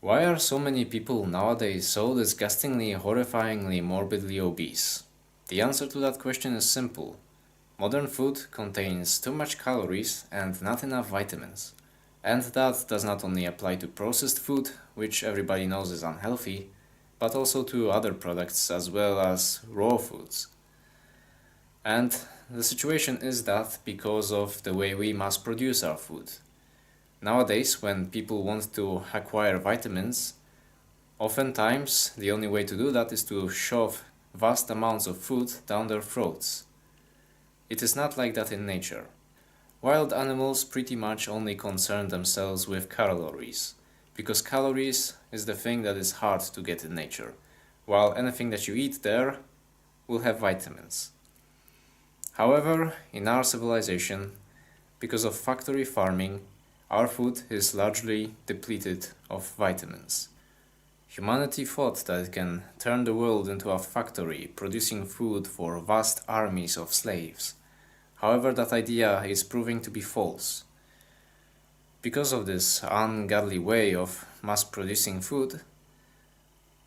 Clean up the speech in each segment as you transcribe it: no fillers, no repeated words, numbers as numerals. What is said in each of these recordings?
Why are so many people nowadays so disgustingly, horrifyingly, morbidly obese? The answer to that question is simple. Modern food contains too much calories and not enough vitamins. And that does not only apply to processed food, which everybody knows is unhealthy, but also to other products as well as raw foods. And the situation is that because of the way we mass produce our food. Nowadays, when people want to acquire vitamins, oftentimes the only way to do that is to shove vast amounts of food down their throats. It is not like that in nature. Wild animals pretty much only concern themselves with calories, because calories is the thing that is hard to get in nature, while anything that you eat there will have vitamins. However, in our civilization, because of factory farming, our food is largely depleted of vitamins. Humanity thought that it can turn the world into a factory producing food for vast armies of slaves. However, that idea is proving to be false. Because of this ungodly way of mass producing food,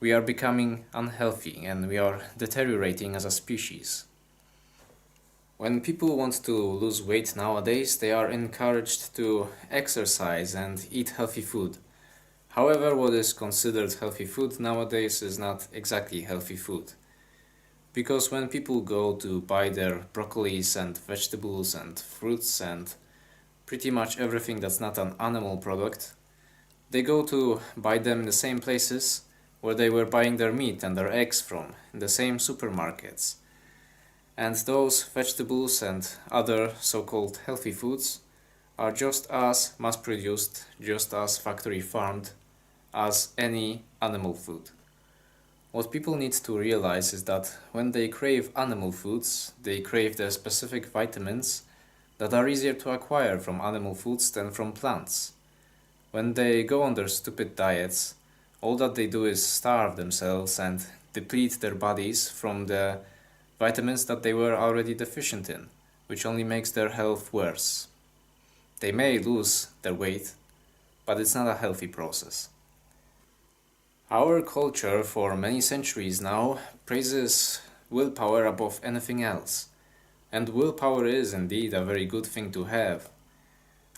we are becoming unhealthy and we are deteriorating as a species. When people want to lose weight nowadays, they are encouraged to exercise and eat healthy food. However, what is considered healthy food nowadays is not exactly healthy food. Because when people go to buy their broccolis and vegetables and fruits and pretty much everything that's not an animal product, they go to buy them in the same places where they were buying their meat and their eggs from, in the same supermarkets. And those vegetables and other so-called healthy foods are just as mass-produced, just as factory-farmed as any animal food. What people need to realize is that when they crave animal foods, they crave the specific vitamins that are easier to acquire from animal foods than from plants. When they go on their stupid diets, all that they do is starve themselves and deplete their bodies from the vitamins that they were already deficient in, which only makes their health worse. They may lose their weight, but it's not a healthy process. Our culture for many centuries now praises willpower above anything else, and willpower is indeed a very good thing to have.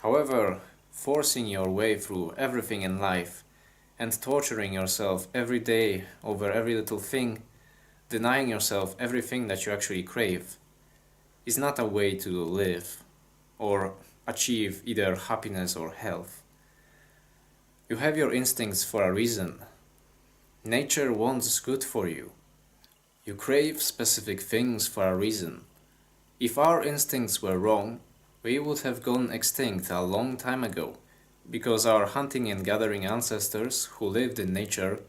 However, forcing your way through everything in life and torturing yourself every day over every little thing, denying yourself everything that you actually crave, is not a way to live or achieve either happiness or health. You have your instincts for a reason. Nature wants good for you. You crave specific things for a reason. If our instincts were wrong, we would have gone extinct a long time ago, because our hunting and gathering ancestors who lived in nature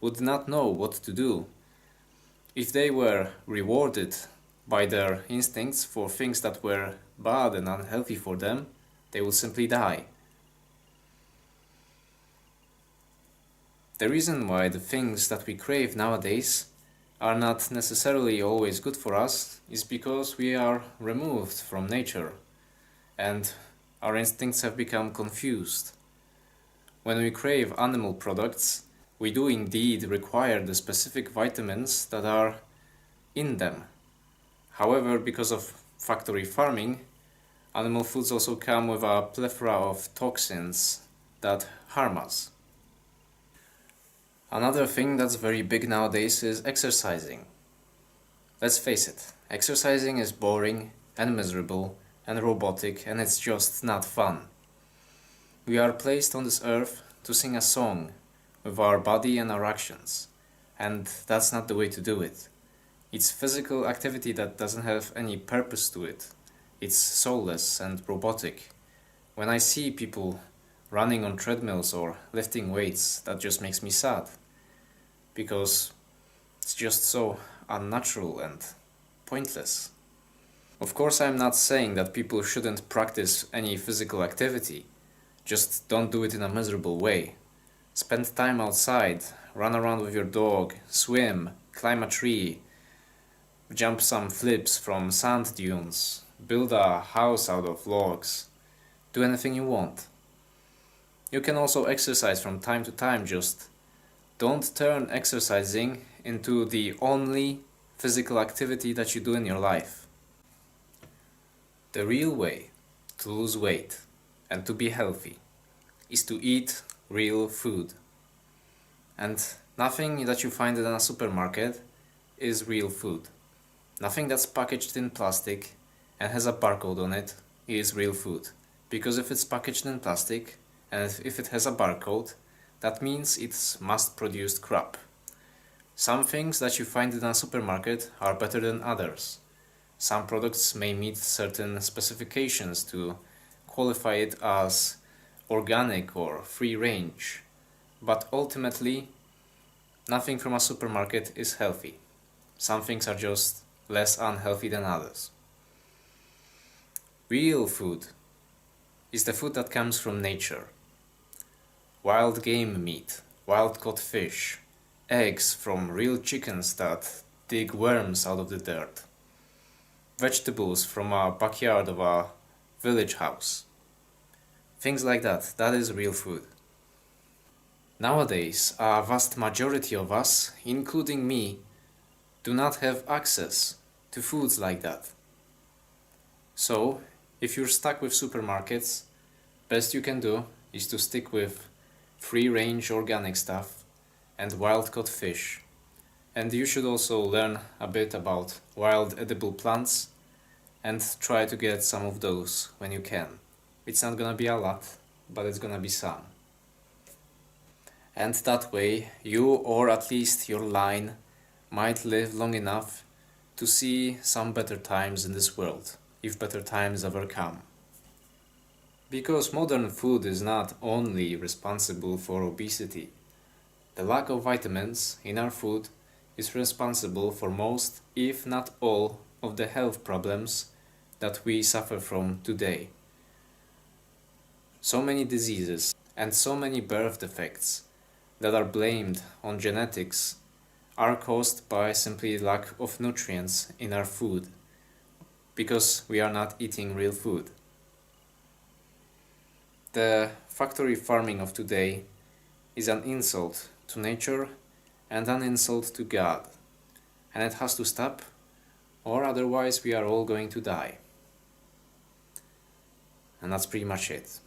would not know what to do. If they were rewarded by their instincts for things that were bad and unhealthy for them, they would simply die. The reason why the things that we crave nowadays are not necessarily always good for us is because we are removed from nature and our instincts have become confused. When we crave animal products, we do indeed require the specific vitamins that are in them. However, because of factory farming, animal foods also come with a plethora of toxins that harm us. Another thing that's very big nowadays is exercising. Let's face it, exercising is boring and miserable and robotic, and it's just not fun. We are placed on this earth to sing a song with our body and our actions, and that's not the way to do it. It's physical activity that doesn't have any purpose to it. It's soulless and robotic. When I see people running on treadmills or lifting weights, that just makes me sad, because it's just so unnatural and pointless. Of course, I'm not saying that people shouldn't practice any physical activity, just don't do it in a miserable way. Spend time outside, run around with your dog, swim, climb a tree, jump some flips from sand dunes, build a house out of logs, do anything you want. You can also exercise from time to time, just don't turn exercising into the only physical activity that you do in your life. The real way to lose weight and to be healthy is to eat real food. And nothing that you find in a supermarket is real food. Nothing that's packaged in plastic and has a barcode on it is real food. Because if it's packaged in plastic and if it has a barcode, that means it's mass-produced crap. Some things that you find in a supermarket are better than others. Some products may meet certain specifications to qualify it as organic or free range, but ultimately nothing from a supermarket is healthy. Some things are just less unhealthy than others. Real food is the food that comes from nature. Wild game meat, wild caught fish, eggs from real chickens that dig worms out of the dirt, vegetables from a backyard of a village house. Things like that, that is real food. Nowadays, a vast majority of us, including me, do not have access to foods like that. So, if you're stuck with supermarkets, best you can do is to stick with free-range organic stuff and wild-caught fish. And you should also learn a bit about wild edible plants and try to get some of those when you can. It's not gonna be a lot, but it's gonna be some. And that way, you or at least your line might live long enough to see some better times in this world, if better times ever come. Because modern food is not only responsible for obesity. The lack of vitamins in our food is responsible for most, if not all, of the health problems that we suffer from today. So many diseases and so many birth defects that are blamed on genetics are caused by simply lack of nutrients in our food, because we are not eating real food. The factory farming of today is an insult to nature and an insult to God, and it has to stop, or otherwise we are all going to die. And that's pretty much it.